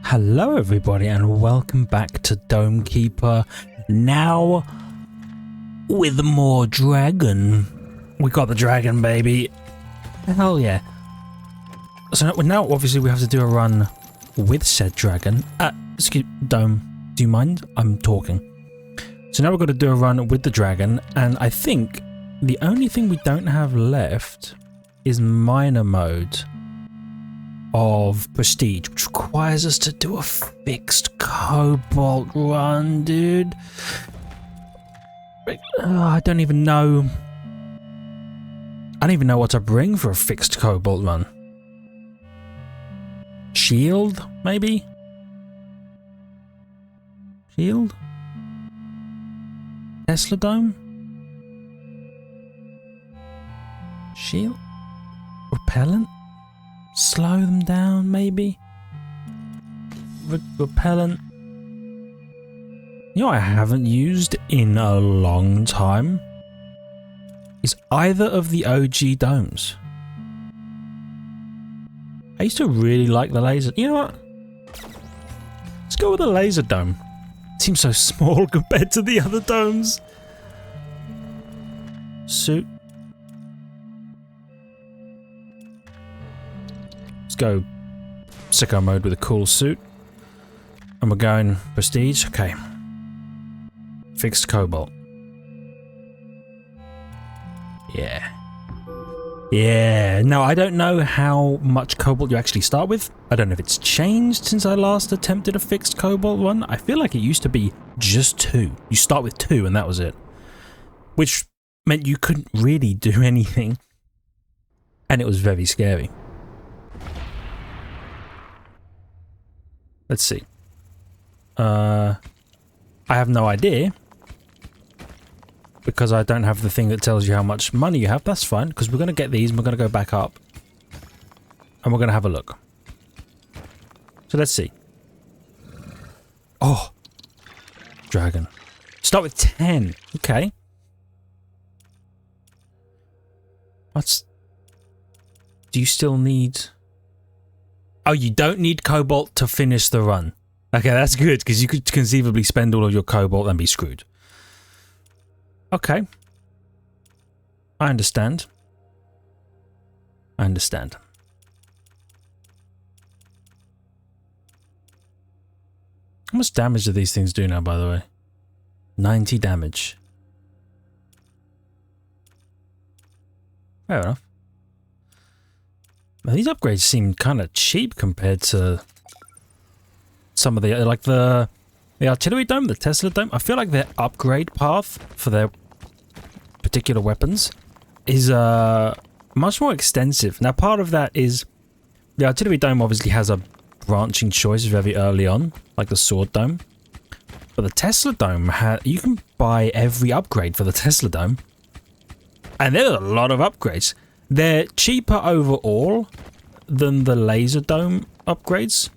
Hello everybody and welcome back to Dome Keeper. Now with more dragon. We got the dragon, baby. Hell yeah. So now obviously we have to do a run with said dragon. Excuse Dome, do you mind? I'm talking. So now we've got to do a run with the dragon, and I think the only thing we don't have left is minor mode of prestige, which requires us to do a fixed cobalt run, dude. I don't even know what to bring for a fixed cobalt run. Shield, maybe? Shield? Tesla Dome? Shield? Repellent? Slow them down, maybe? Repellent? You know what I haven't used in a long time? Is either of the OG domes. I used to really like the laser. You know what? Let's go with the laser dome. It seems so small compared to the other domes. Suit. Let's go sicko mode with a cool suit. And we're going prestige. Okay. Fixed cobalt. Yeah. Yeah. No, I don't know how much cobalt you actually start with. I don't know if it's changed since I last attempted a fixed cobalt one. I feel like it used to be just 2. You start with 2 and that was it. Which meant you couldn't really do anything. And it was very scary. Let's see. I have no idea. Because I don't have the thing that tells you how much money you have. That's fine, because we're going to get these and we're going to go back up. And we're going to have a look. So let's see. Oh. Dragon. Start with 10. Okay. Do you still need... Oh, you don't need cobalt to finish the run. Okay, that's good, because you could conceivably spend all of your cobalt and be screwed. Okay. I understand. I understand. How much damage do these things do now, by the way? 90 damage. Fair enough. Now, these upgrades seem kind of cheap compared to some of the, like the artillery dome, the Tesla dome. I feel like their upgrade path for their particular weapons is much more extensive. Now, part of that is the artillery dome obviously has a branching choice very early on, like the sword dome. But the Tesla dome, you can buy every upgrade for the Tesla dome. And there are a lot of upgrades. They're cheaper overall than the laser dome upgrades,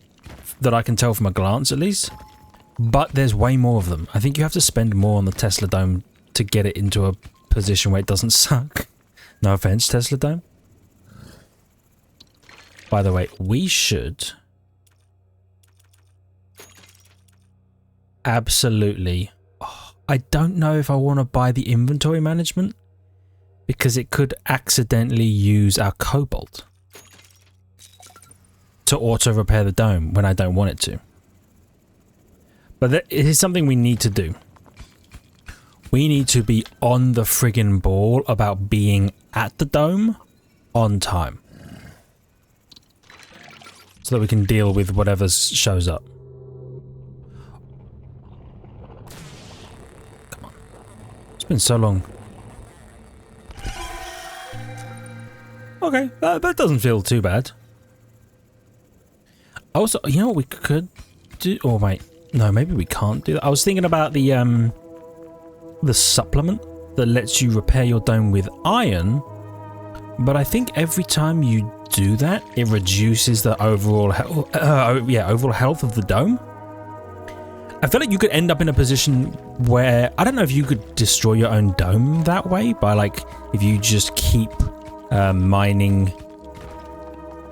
that I can tell from a glance at least. But there's way more of them. I think you have to spend more on the Tesla dome to get it into a position where it doesn't suck. No offense, Tesla dome. By the way, we should absolutely... Oh, I don't know if I want to buy the inventory management because it could accidentally use our cobalt to auto repair the dome when I don't want it to. But it is something we need to do. We need to be on the friggin' ball about being at the dome on time. So that we can deal with whatever shows up. Come on. It's been so long. Okay, that doesn't feel too bad. Also, you know what we could do? Oh, wait. No, maybe we can't do that. I was thinking about the supplement that lets you repair your dome with iron, but I think every time you do that, it reduces the overall health. Overall health of the dome. I feel like you could end up in a position where I don't know if you could destroy your own dome that way by, like, if you just keep mining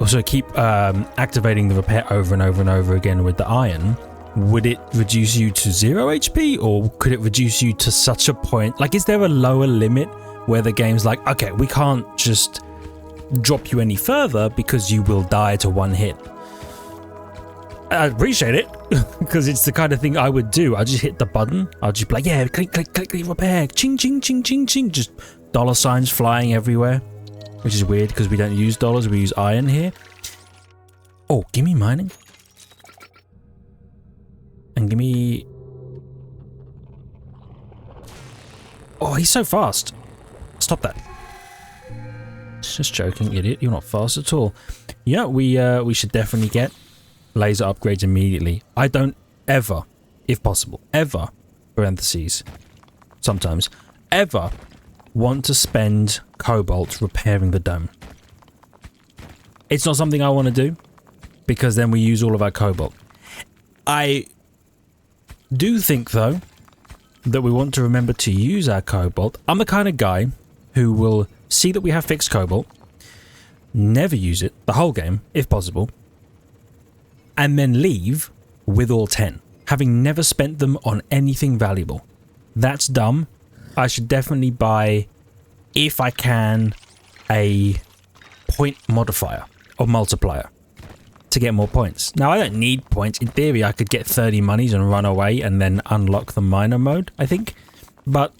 also keep activating the repair over and over and over again with the iron, would it reduce you to 0 HP, or could it reduce you to such a point? Like, is there a lower limit where the game's like, okay, we can't just drop you any further because you will die to one hit? I appreciate it, because it's the kind of thing I would do. I just hit the button. I'll just be like, yeah, click, click, click, click, repair, ching, ching, ching, ching, ching, just dollar signs flying everywhere, which is weird because we don't use dollars, we use iron here. Oh, give me mining. And give me... Oh, he's so fast. Stop that. Just joking, idiot. You're not fast at all. Yeah, we should definitely get laser upgrades immediately. I don't ever, if possible, ever, parentheses, sometimes, ever want to spend cobalt repairing the dome. It's not something I want to do, because then we use all of our cobalt. I do think, though, that we want to remember to use our cobalt. I'm the kind of guy who will see that we have fixed cobalt, never use it the whole game, if possible, and then leave with all 10, having never spent them on anything valuable. That's dumb. I should definitely buy, if I can, a point modifier or multiplier to get more points. Now, I don't need points. In theory, I could get 30 monies and run away and then unlock the miner mode, I think. But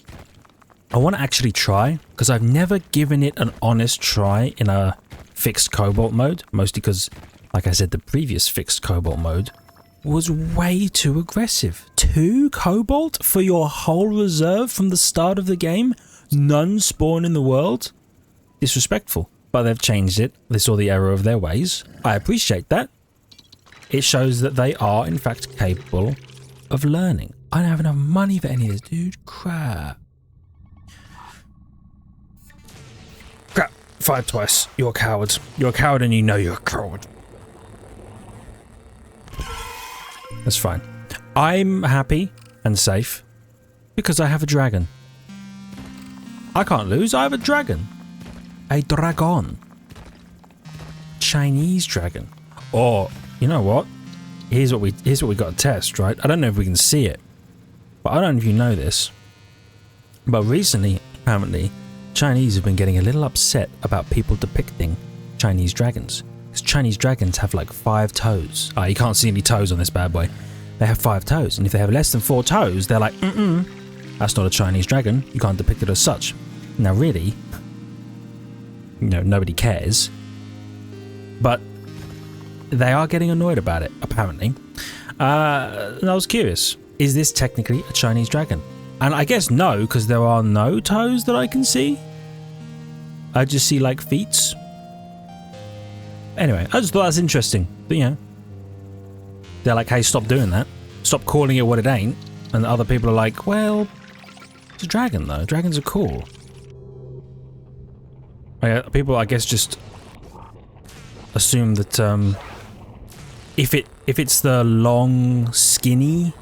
I want to actually try, because I've never given it an honest try in a fixed cobalt mode, mostly because, like I said, the previous fixed cobalt mode was way too aggressive. 2 cobalt for your whole reserve from the start of the game? None spawn in the world? Disrespectful. But they've changed it. They saw the error of their ways. I appreciate that. It shows that they are, in fact, capable of learning. I don't have enough money for any of this, dude. Crap. Crap. Fired twice. You're a coward. You're a coward and you know you're a coward. That's fine. I'm happy and safe because I have a dragon. I can't lose. I have a dragon. A dragon. Chinese dragon. Or, you know what? Here's what we got to test, right? I don't know if we can see it, but I don't know if you know this. But recently, apparently, Chinese have been getting a little upset about people depicting Chinese dragons. Because Chinese dragons have like 5 toes. You can't see any toes on this bad boy. They have 5 toes, and if they have less than 4 toes, they're like, that's not a Chinese dragon. You can't depict it as such. Now, really, you know, nobody cares. But they are getting annoyed about it, apparently. And I was curious, is this technically a Chinese dragon? And I guess no, because there are no toes that I can see. I just see, like, feet. Anyway, I just thought that's interesting. But, you know, they're like, hey, stop doing that. Stop calling it what it ain't. And other people are like, well, it's a dragon, though. Dragons are cool. People, I guess, just assume that if it's the long, skinny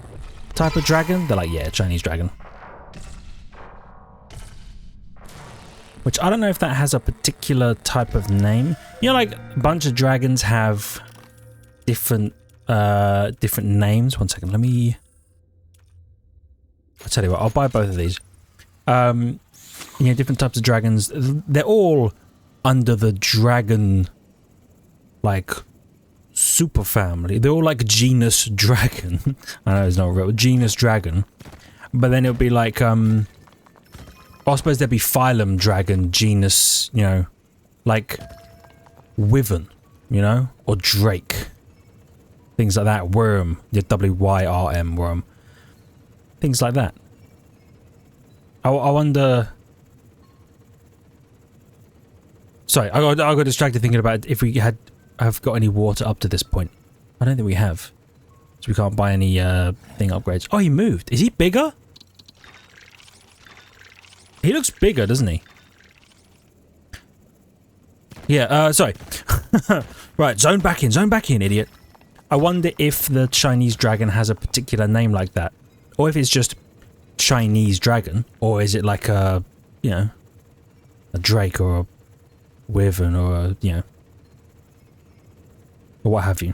type of dragon, they're like, yeah, Chinese dragon. Which I don't know if that has a particular type of name. You know, like a bunch of dragons have different names. One second, let me. I'll tell you what. I'll buy both of these. You know, different types of dragons. They're all under the dragon, like, super family. They're all like genus dragon. I know it's not real. Genus dragon. But then it would be like, I suppose there'd be phylum dragon, genus, you know, like wyvern, you know, or drake. Things like that. Worm. Your W-Y-R-M, worm. Things like that. I wonder... Sorry, I got distracted thinking about if we have got any water up to this point. I don't think we have. So we can't buy any thing upgrades. Oh, he moved. Is he bigger? He looks bigger, doesn't he? Yeah, sorry. Right, zone back in, idiot. I wonder if the Chinese dragon has a particular name like that. Or if it's just Chinese dragon. Or is it like a, you know, a drake or a wyvern or a, you know. or what have you.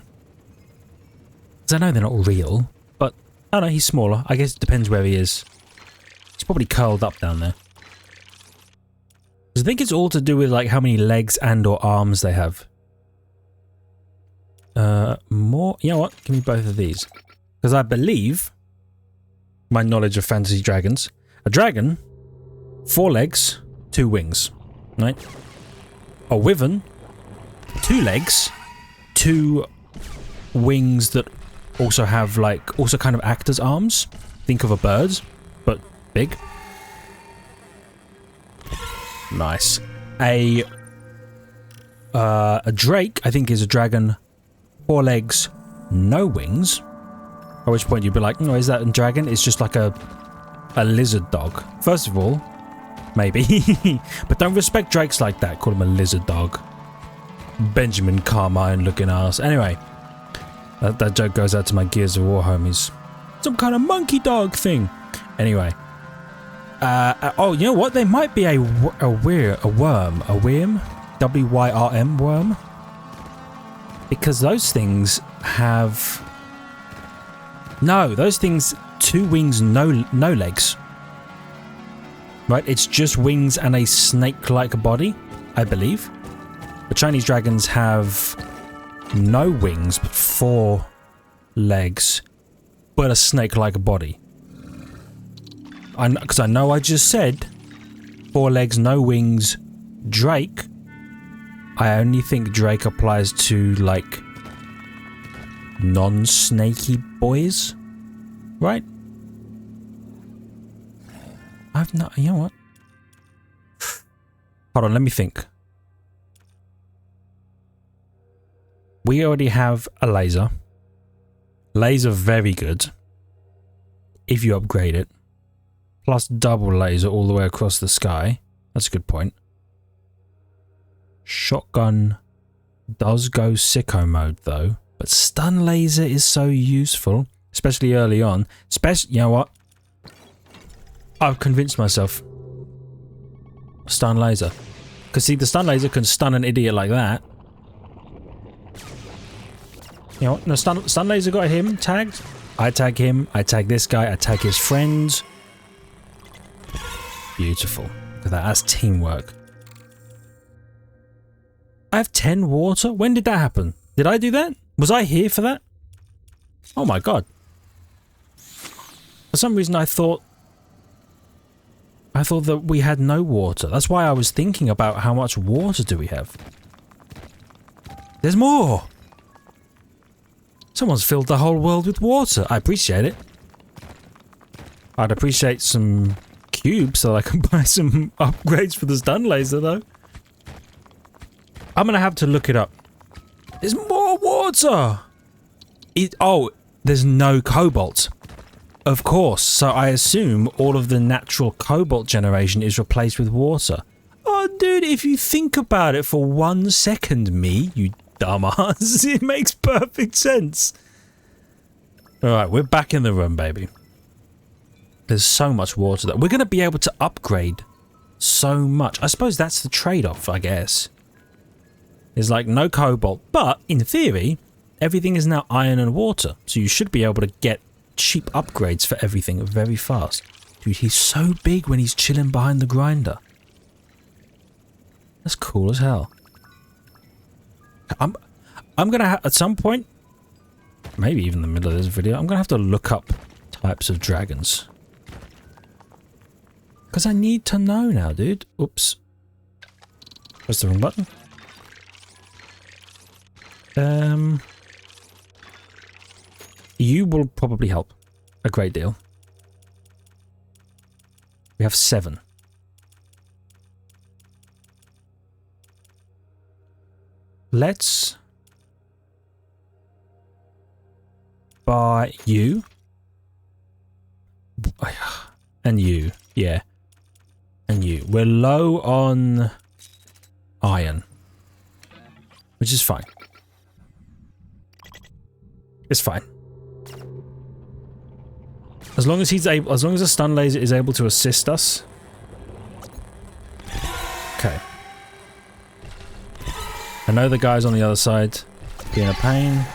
Because I know they're not real, but I don't know, he's smaller. I guess it depends where he is. He's probably curled up down there. I think it's all to do with like how many legs and or arms they have. More. You know what? Give me both of these. Because I believe my knowledge of fantasy dragons. A dragon, 4 legs, 2 wings. Right? A wyvern, 2 legs, 2 wings that also have like, also kind of act as arms. Think of a bird, but big. Nice. A drake, I think, is a dragon, 4 legs, no wings. At which point you'd be like, no, is that a dragon? It's just like a lizard dog. First of all, maybe. But don't respect drakes like that. Call him a lizard dog. Benjamin Carmine looking ass. Anyway, that joke goes out to my Gears of War homies. Some kind of monkey dog thing. Anyway. Oh, you know what? They might be a worm. A worm? W-Y-R-M, worm? Because those things have... No, those things, 2 wings, no legs. Right? It's just wings and a snake-like body, I believe. The Chinese dragons have no wings, but 4 legs, but a snake-like body. Because I know I just said 4 legs, no wings, Drake. I only think Drake applies to, like, non-snaky boys, right? I've not... You know what? Hold on, let me think. We already have a laser. Laser very good. If you upgrade it. Plus double laser all the way across the sky. That's a good point. Shotgun does go sicko mode though. But stun laser is so useful. Especially early on. You know what? I've convinced myself. Stun laser. Because see, the stun laser can stun an idiot like that. You know what? No, stun laser got him tagged. I tag him. I tag this guy. I tag his friends. Beautiful. Look at that. That's teamwork. I have 10 water? When did that happen? Did I do that? Was I here for that? Oh my god. For some reason I thought that we had no water. That's why I was thinking about how much water do we have. There's more! Someone's filled the whole world with water. I appreciate it. I'd appreciate some cubes so I can buy some upgrades for the stun laser though. I'm gonna have to look it up. There's more water! Oh, there's no cobalt. Of course, so I assume all of the natural cobalt generation is replaced with water. Oh dude, if you think about it for 1 second, you dumbass, it makes perfect sense. Alright, we're back in the room, baby. There's so much water that we're going to be able to upgrade so much. I suppose that's the trade-off, I guess. There's like no cobalt, but in theory, everything is now iron and water. So you should be able to get cheap upgrades for everything very fast. Dude, he's so big when he's chilling behind the grinder. That's cool as hell. I'm gonna have, at some point, maybe even in the middle of this video, I'm gonna have to look up types of dragons. Because I need to know now, dude. Oops. Press the wrong button. You will probably help a great deal. We have 7. Let's buy you. And you. Yeah. And you. We're low on iron. Which is fine. It's fine. As long as he's able, as long as the stun laser is able to assist us. Okay. I know the guy's on the other side. Being a pain.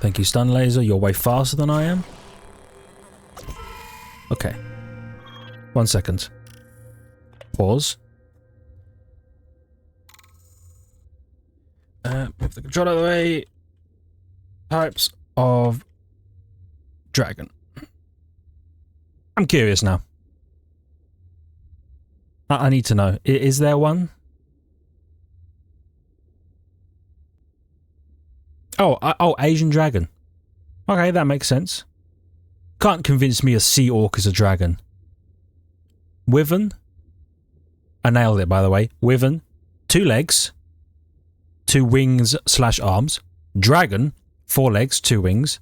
Thank you, stun laser. You're way faster than I am. Okay. 1 second. Pause. Move the controller out of the way. Types of dragon. I'm curious now. I need to know. Is there one? Oh, Asian dragon. Okay, that makes sense. Can't convince me a sea orc is a dragon. Wyvern. I nailed it, by the way. Wyvern. 2 legs. 2 wings / arms. Dragon. 4 legs, 2 wings.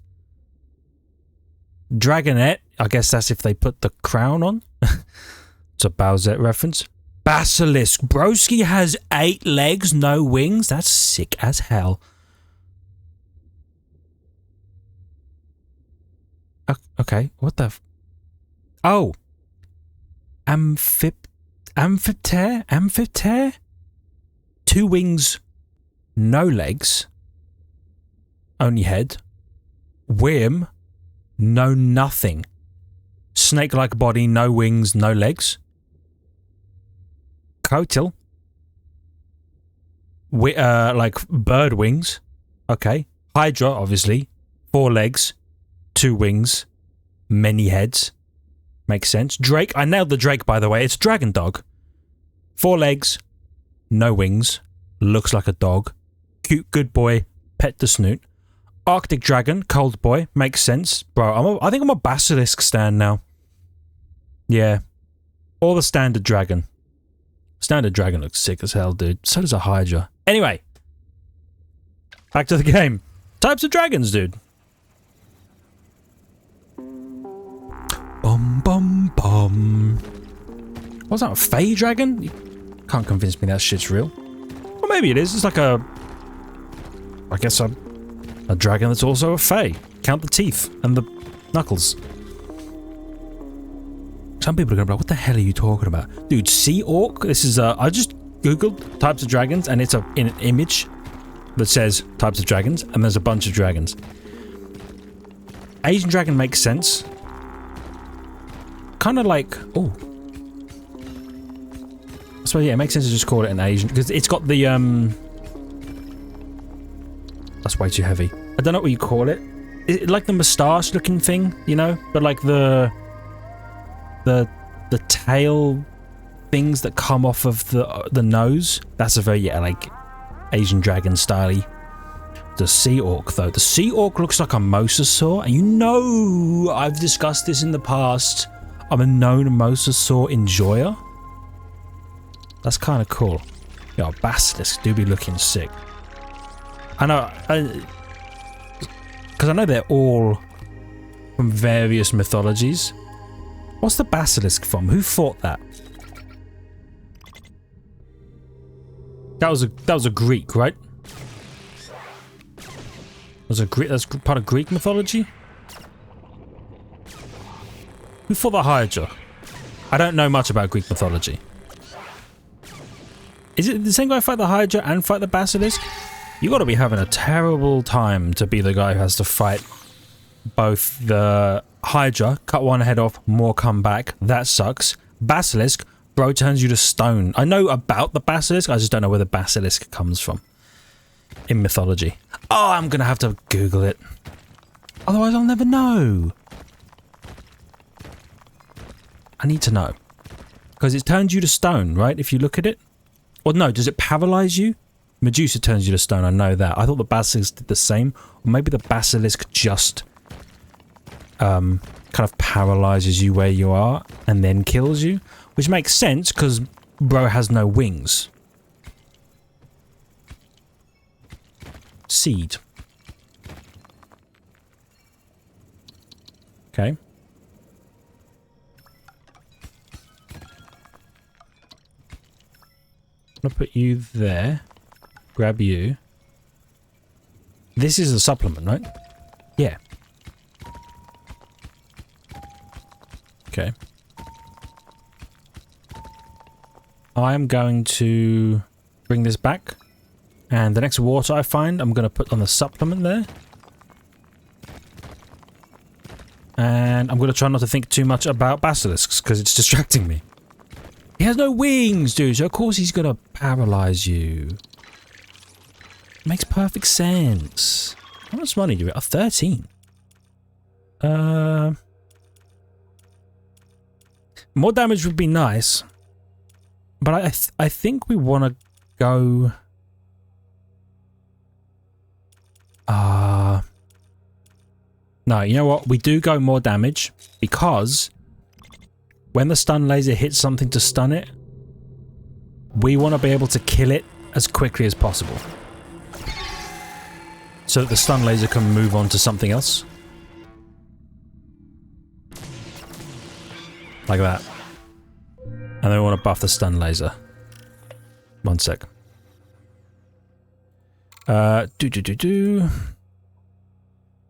Dragonette. I guess that's if they put the crown on. It's a Bowsette reference. Basilisk. Broski has 8 legs, no wings. That's sick as hell. Okay, what the oh. Amphipter? 2 wings, no legs. Only head. Worm, no nothing. Snake-like body, no wings, no legs. Cotil. Like bird wings. Okay. Hydra, obviously. 4 legs. 2 wings, many heads. Makes sense. Drake, I nailed the Drake, by the way. It's Dragon Dog. 4 legs, no wings, looks like a dog. Cute, good boy, pet the snoot. Arctic Dragon, cold boy, makes sense. Bro, I think I'm a Basilisk stan now. Yeah. Or the standard dragon. Standard dragon looks sick as hell, dude. So does a Hydra. Anyway. Back to the game. Types of dragons, dude. Bum. What's that, a Fey dragon? You can't convince me that shit's real. Or maybe it is. It's like a... I guess a dragon that's also a Fey. Count the teeth and the knuckles. Some people are going to be like, what the hell are you talking about? Dude, Sea Orc? This is I just googled types of dragons and it's in an image that says types of dragons and there's a bunch of dragons. Asian dragon makes sense. Kind of like, oh. So yeah, it makes sense to just call it an Asian, because it's got the, that's way too heavy. I don't know what you call it. Is it like the moustache looking thing, you know? But like the tail things that come off of the nose. That's a very, yeah, like Asian dragon style-y. The Sea Orc, though. The Sea Orc looks like a mosasaur, and you know I've discussed this in the past. I'm a known mosasaur enjoyer. That's kind of cool. Yeah, Basilisk do be looking sick. I know, because I know they're all from various mythologies. What's the Basilisk from? Who fought that? That was a Greek, right? That's part of Greek mythology? Who fought the Hydra? I don't know much about Greek mythology. Is it the same guy fight the Hydra and fight the Basilisk? You gotta be having a terrible time to be the guy who has to fight both the Hydra, cut one head off, more come back. That sucks. Basilisk, bro turns you to stone. I know about the Basilisk, I just don't know where the Basilisk comes from in mythology. Oh, I'm gonna have to Google it. Otherwise I'll never know. I need to know. Because it turns you to stone, right? If you look at it. Or no, does it paralyze you? Medusa turns you to stone, I know that. I thought the Basilisk did the same. Or maybe the Basilisk just kind of paralyzes you where you are and then kills you. Which makes sense because bro has no wings. Seed. Okay. I'm gonna put you there. Grab you. This is a supplement, right? Yeah. Okay. I am going to bring this back And the next water I find, I'm going to put on the supplement there. And I'm going to try not to think too much about basilisks, because it's distracting me. He has no wings, dude, so of course he's going to paralyze you. Makes perfect sense. How much money do we have? 13. More damage would be nice. But I think we want to go... No, you know what? We do go more damage because when the stun laser hits something to stun it, we want to be able to kill it as quickly as possible. So that the stun laser can move on to something else. Like that. And then we want to buff the stun laser. One sec.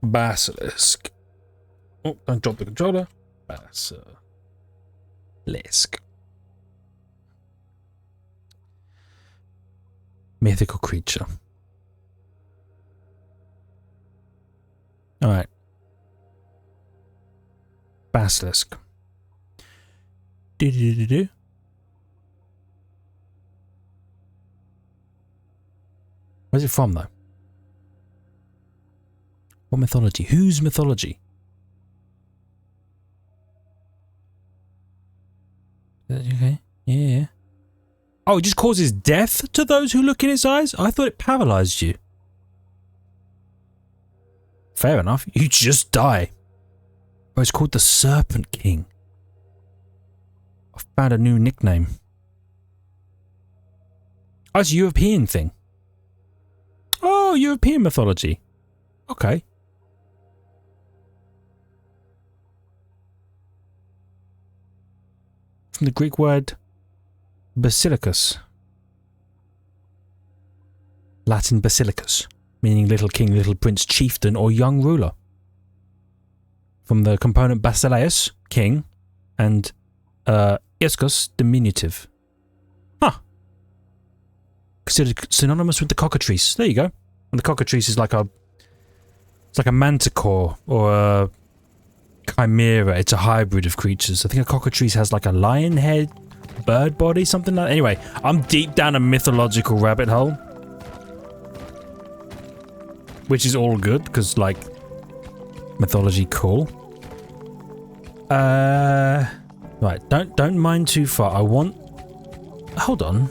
Basilisk. Oh, don't drop the controller. Basilisk. Mythical creature. Alright. Basilisk. Where's it from, though? What mythology? Whose mythology? Okay. Yeah. Oh, it just causes death to those who look in its eyes? I thought it paralyzed you. Fair enough. You just die. Oh, it's called the Serpent King. I found a new nickname. Oh, it's a European thing. Oh, European mythology. Okay. From the Greek word basilicus. Latin basilicus, meaning little king, little prince, chieftain, or young ruler. From the component basileus, king, and iskos, diminutive. Huh. Considered synonymous with the cockatrice. There you go. And the cockatrice is like a... It's like a manticore or a chimera. It's a hybrid of creatures. I think a cockatrice has like a lion head, bird body, something like that. Anyway, I'm deep down a mythological rabbit hole. Which is all good, because, like, mythology cool. Right, don't mind too far. I want... Hold on.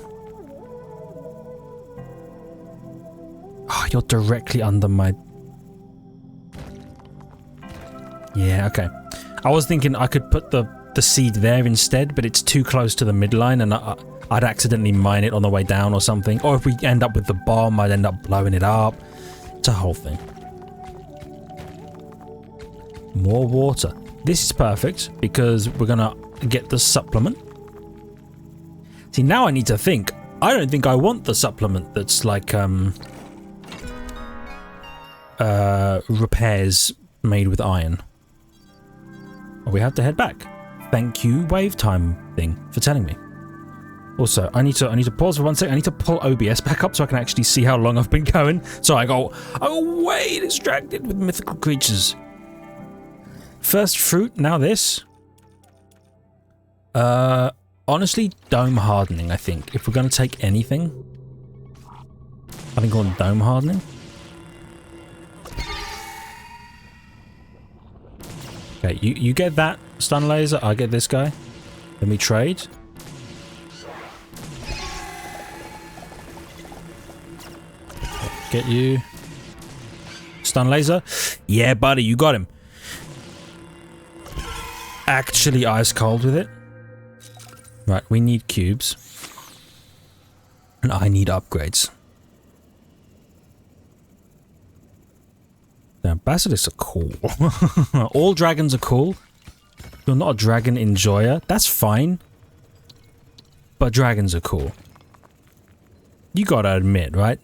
Oh, you're directly under my... Yeah, okay. I was thinking I could put the seed there instead, but it's too close to the midline and I'd accidentally mine it on the way down or something. Or if we end up with the bomb, I'd end up blowing it up. It's a whole thing. More water. This is perfect because we're gonna get the supplement. See, now I need to think. I don't think I want the supplement that's like repairs made with iron. We have to head back. Thank you, wave time thing, for telling me. Also, I need to pause for 1 second. I need to pull OBS back up so I can actually see how long I've been going. So I got way distracted with mythical creatures. First fruit, now this. Honestly, dome hardening, I think. If we're going to take anything, I think on dome hardening. Okay, you get that stun laser, I get this guy. Then we trade. Get you. Stun laser. Yeah, buddy, you got him. Actually ice cold with it. Right, we need cubes. And I need upgrades. Now, basilisks are cool. All dragons are cool. You're not a dragon enjoyer. That's fine. But dragons are cool. You gotta admit, right?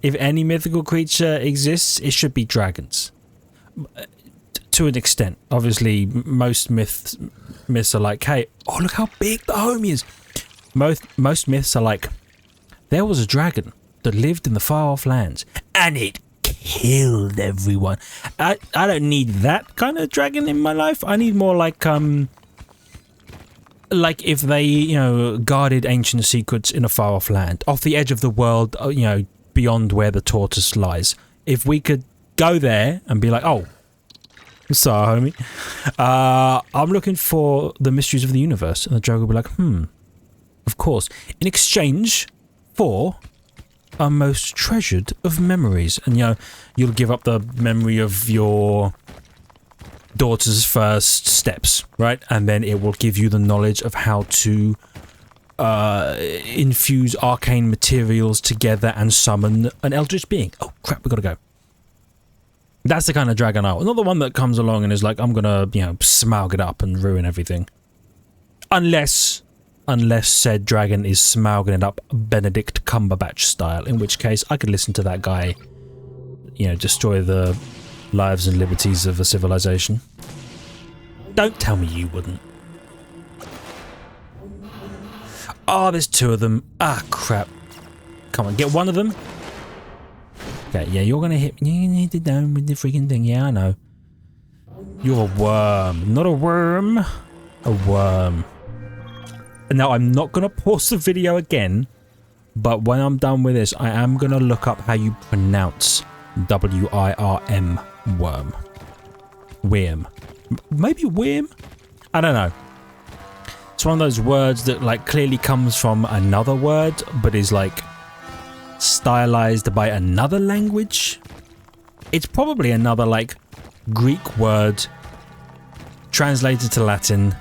If any mythical creature exists, it should be dragons. To an extent. Obviously, most myths are like, hey, oh, look how big the home is. Most myths are like, there was a dragon. that lived in the far-off lands, and it killed everyone. I don't need that kind of dragon in my life. I need more like if they, you know, guarded ancient secrets in a far-off land, off the edge of the world, you know, beyond where the tortoise lies. If we could go there and be like, oh, sorry, homie, I'm looking for the mysteries of the universe, and the dragon will be like, of course, in exchange for a most treasured of memories. And, you know, you'll give up the memory of your daughter's first steps, right? And then it will give you the knowledge of how to infuse arcane materials together and summon an eldritch being. Oh, crap, we gotta go. That's the kind of dragon I want. Not the one that comes along and is like, I'm gonna, you know, smaug it up and ruin everything. Unless said dragon is smaugging it up Benedict Cumberbatch style, in which case I could listen to that guy, you know, destroy the lives and liberties of a civilization. Don't tell me you wouldn't. Oh, there's two of them. Ah, crap. Come on, get one of them. Okay, yeah, you're gonna hit me. You need to down with the freaking thing. Yeah, I know. You're a worm. Not a worm. A worm. Now, I'm not going to pause the video again, but when I'm done with this, I am going to look up how you pronounce W-I-R-M, worm. Worm. Maybe worm? I don't know. It's one of those words that, like, clearly comes from another word, but is, like, stylized by another language. It's probably another, like, Greek word translated to Latin,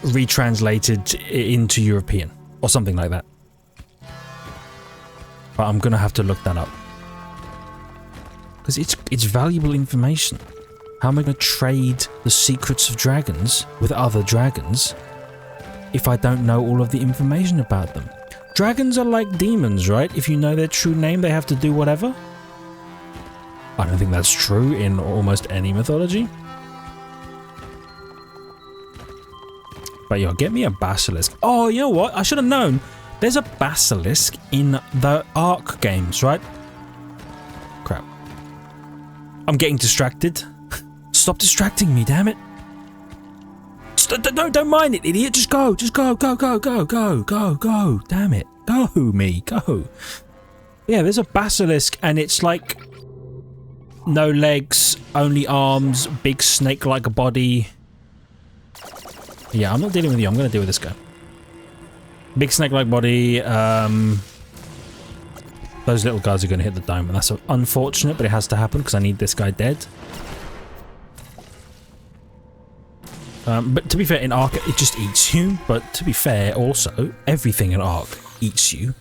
retranslated into European or something like that. But I'm gonna have to look that up because it's valuable information. How am I gonna trade the secrets of dragons with other dragons if I don't know all of the information about them? Dragons are like demons, right? If you know their true name, they have to do whatever. I don't think that's true in almost any mythology. But yo, get me a basilisk. Oh, you know what? I should have known. There's a basilisk in the Ark games, right? Crap. I'm getting distracted. Stop distracting me, damn it. Don't mind it, idiot. Just go. Just go. Go. Damn it. Go. Yeah, there's a basilisk and it's like no legs, only arms, big snake-like body. Yeah, I'm not dealing with you. I'm going to deal with this guy. Big snake-like body. Those little guys are going to hit the dome, and that's unfortunate, but it has to happen because I need this guy dead. But to be fair, in Ark, it just eats you. But to be fair, also, everything in Ark eats you.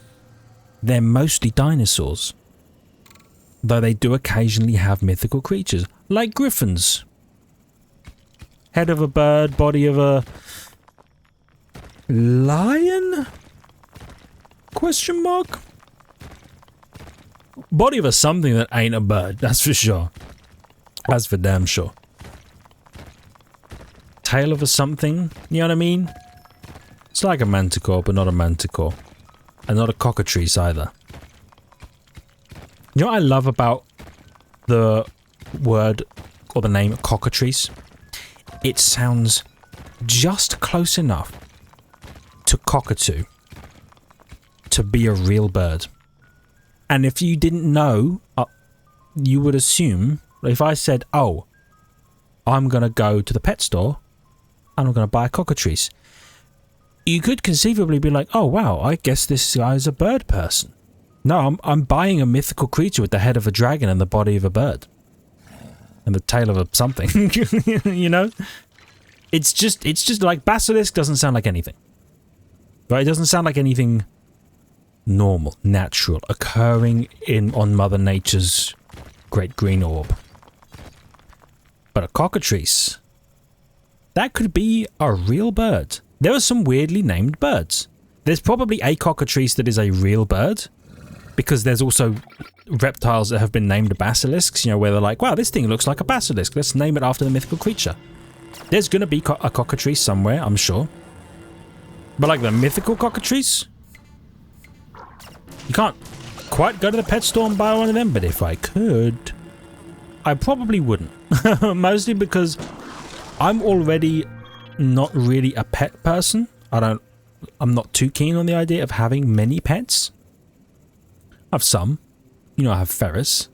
They're mostly dinosaurs. Though they do occasionally have mythical creatures, like griffins. Head of a bird, body of a lion? Question mark? Body of a something that ain't a bird, that's for sure. That's for damn sure. Tail of a something, you know what I mean? It's like a manticore, but not a manticore. And not a cockatrice either. You know what I love about the word or the name cockatrice? It sounds just close enough to cockatoo to be a real bird. And if you didn't know, you would assume, if I said, oh, I'm going to go to the pet store and I'm going to buy a cockatrice, you could conceivably be like, oh wow, I guess this guy is a bird person. No, I'm buying a mythical creature with the head of a dragon and the body of a bird. And the tail of a something, you know? It's just like basilisk doesn't sound like anything. Right? It doesn't sound like anything normal, natural, occurring on Mother Nature's great green orb. But a cockatrice, that could be a real bird. There are some weirdly named birds. There's probably a cockatrice that is a real bird, because there's also reptiles that have been named basilisks, you know, where they're like, wow, this thing looks like a basilisk. Let's name it after the mythical creature. There's going to be a cockatrice somewhere, I'm sure. But like the mythical cockatrice? You can't quite go to the pet store and buy one of them, but if I could, I probably wouldn't. Mostly because I'm already not really a pet person. I'm not too keen on the idea of having many pets. I have some. You know, I have ferrets.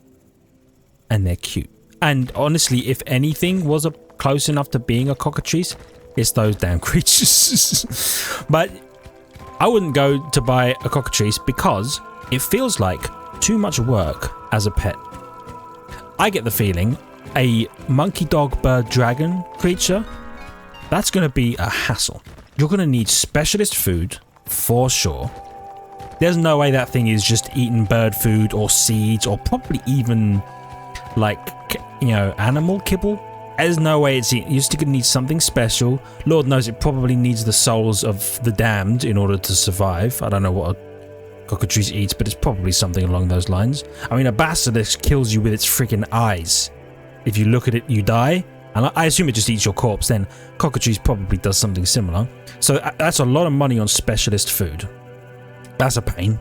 And they're cute. And honestly, if anything was close enough to being a cockatrice, it's those damn creatures. But I wouldn't go to buy a cockatrice because it feels like too much work as a pet. I get the feeling a monkey, dog, bird, dragon creature, that's going to be a hassle. You're going to need specialist food for sure. There's no way that thing is just eating bird food or seeds or probably even like, you know, animal kibble. There's no way it's eating. You're still going to need something special. Lord knows it probably needs the souls of the damned in order to survive. I don't know what a cockatrice eats, but it's probably something along those lines. I mean, a basilisk kills you with its freaking eyes. If you look at it, you die. And I assume it just eats your corpse. Then cockatrice probably does something similar. So that's a lot of money on specialist food. That's a pain.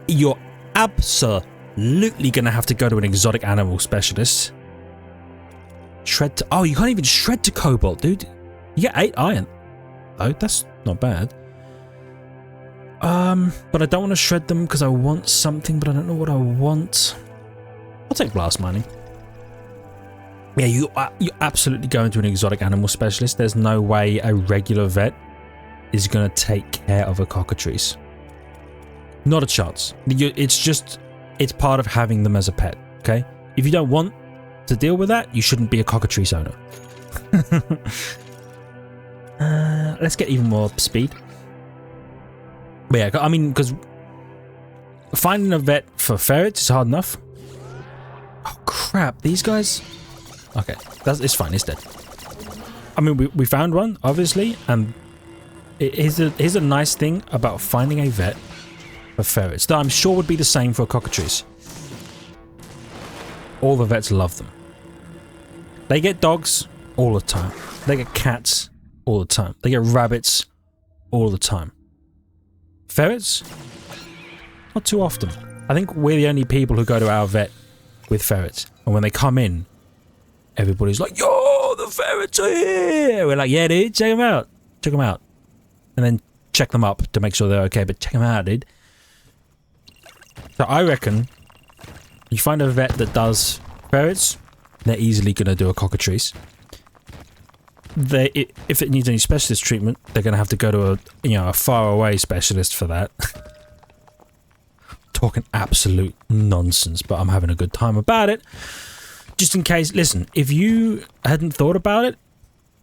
You're absolutely going to have to go to an exotic animal specialist. Shred to... Oh, you can't even shred to cobalt, dude. You get 8 iron. Oh, that's not bad. But I don't want to shred them because I want something, but I don't know what I want. I'll take blast mining. Yeah, you absolutely go into an exotic animal specialist. There's no way a regular vet is going to take care of a cockatrice. Not a chance. It's part of having them as a pet, okay? If you don't want to deal with that, you shouldn't be a cockatrice owner. Let's get even more speed. But yeah, I mean, because finding a vet for ferrets is hard enough. Oh crap, these guys... Okay, it's fine, it's dead. I mean, we found one, obviously, and here's a nice thing about finding a vet for ferrets that I'm sure would be the same for a cockatrice. All the vets love them. They get dogs all the time. They get cats all the time. They get rabbits all the time. Ferrets? Not too often. I think we're the only people who go to our vet with ferrets. And when they come in, everybody's like, yo, the ferrets are here! We're like, yeah, dude, check them out. Check them out. And then check them up to make sure they're okay, but check them out, dude. So I reckon you find a vet that does ferrets, they're easily going to do a cockatrice. If it needs any specialist treatment, they're going to have to go to a faraway specialist for that. Talking absolute nonsense, but I'm having a good time about it. Just in case, listen, if you hadn't thought about it,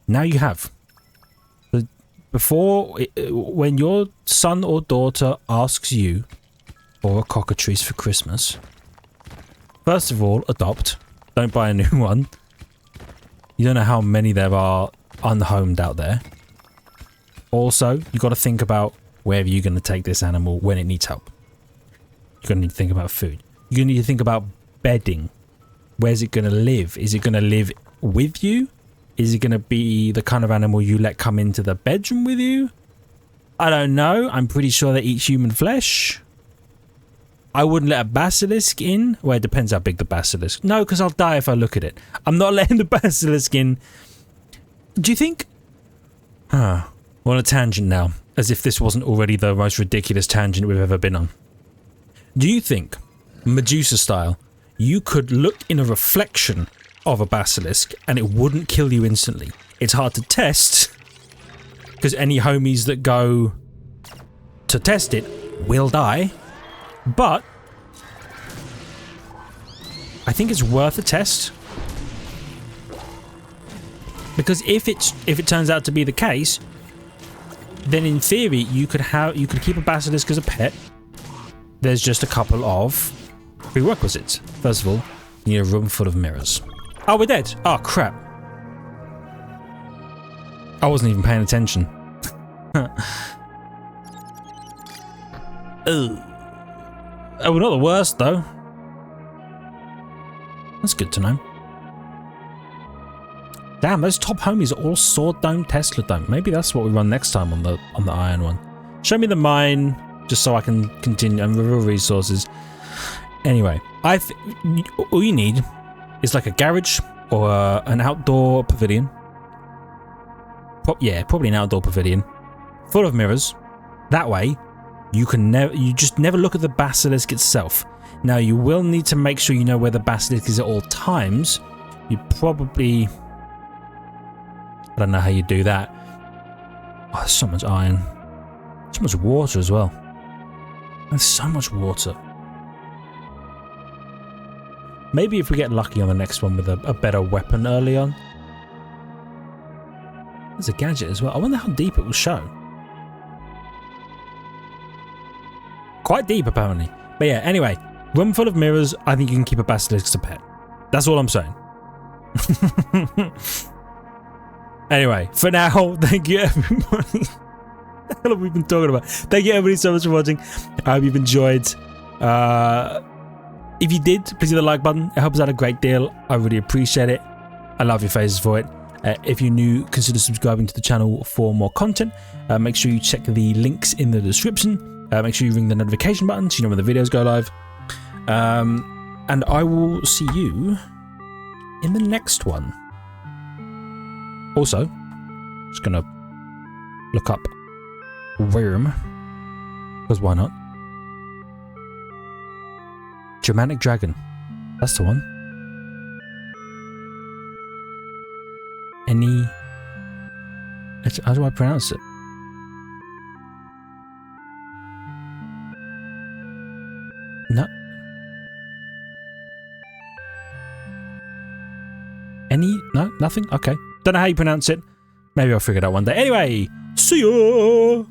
now you have. Before, when your son or daughter asks you for a cockatrice for Christmas, first of all, adopt. Don't buy a new one. You don't know how many there are unhomed out there. Also, you got to think about where you're going to take this animal when it needs help. You're going to need to think about food. You're going to need to think about bedding. Where's it going to live? Is it going to live with you? Is it going to be the kind of animal you let come into the bedroom with you? I don't know. I'm pretty sure they eat human flesh. I wouldn't let a basilisk in. Well, it depends how big the basilisk. No, because I'll die if I look at it. I'm not letting the basilisk in. Do you think... We're on a tangent now. As if this wasn't already the most ridiculous tangent we've ever been on. Do you think, Medusa style, you could look in a reflection of a basilisk and it wouldn't kill you instantly? It's hard to test, because any homies that go to test it will die, but I think it's worth a test. Because if it turns out to be the case, then in theory you could keep a basilisk as a pet. There's just a couple of prerequisites. First of all, you need a room full of mirrors. Oh, we're dead. Oh, crap. I wasn't even paying attention. Oh, we're not the worst, though. That's good to know. Damn, those top homies are all Sword Dome, Tesla Dome. Maybe that's what we run next time on the Iron one. Show me the mine. just so I can continue and reveal resources. Anyway, all you need is like a garage or an outdoor pavilion. Probably an outdoor pavilion full of mirrors. That way, you just never look at the basilisk itself. Now, you will need to make sure you know where the basilisk is at all times. You probably, I don't know how you do that. Oh, there's so much iron, so much water as well. There's so much water. Maybe if we get lucky on the next one with a better weapon early on. There's a gadget as well. I wonder how deep it will show. Quite deep, apparently. But yeah, anyway. Room full of mirrors. I think you can keep a basilisk as a pet. That's all I'm saying. Anyway, for now, thank you everybody. What the hell have we been talking about? Thank you everybody so much for watching. I hope you've enjoyed. If you did, please hit the like button. It helps out a great deal. I really appreciate it. I love your faces for it. If you're new, consider subscribing to the channel for more content. Make sure you check the links in the description. Make sure you ring the notification button so you know when the videos go live. And I will see you in the next one. Also, just gonna look up worm, because why not? Germanic dragon. That's the one. How do I pronounce it? No. No, nothing? Okay. Don't know how you pronounce it. Maybe I'll figure it out one day. Anyway, see ya!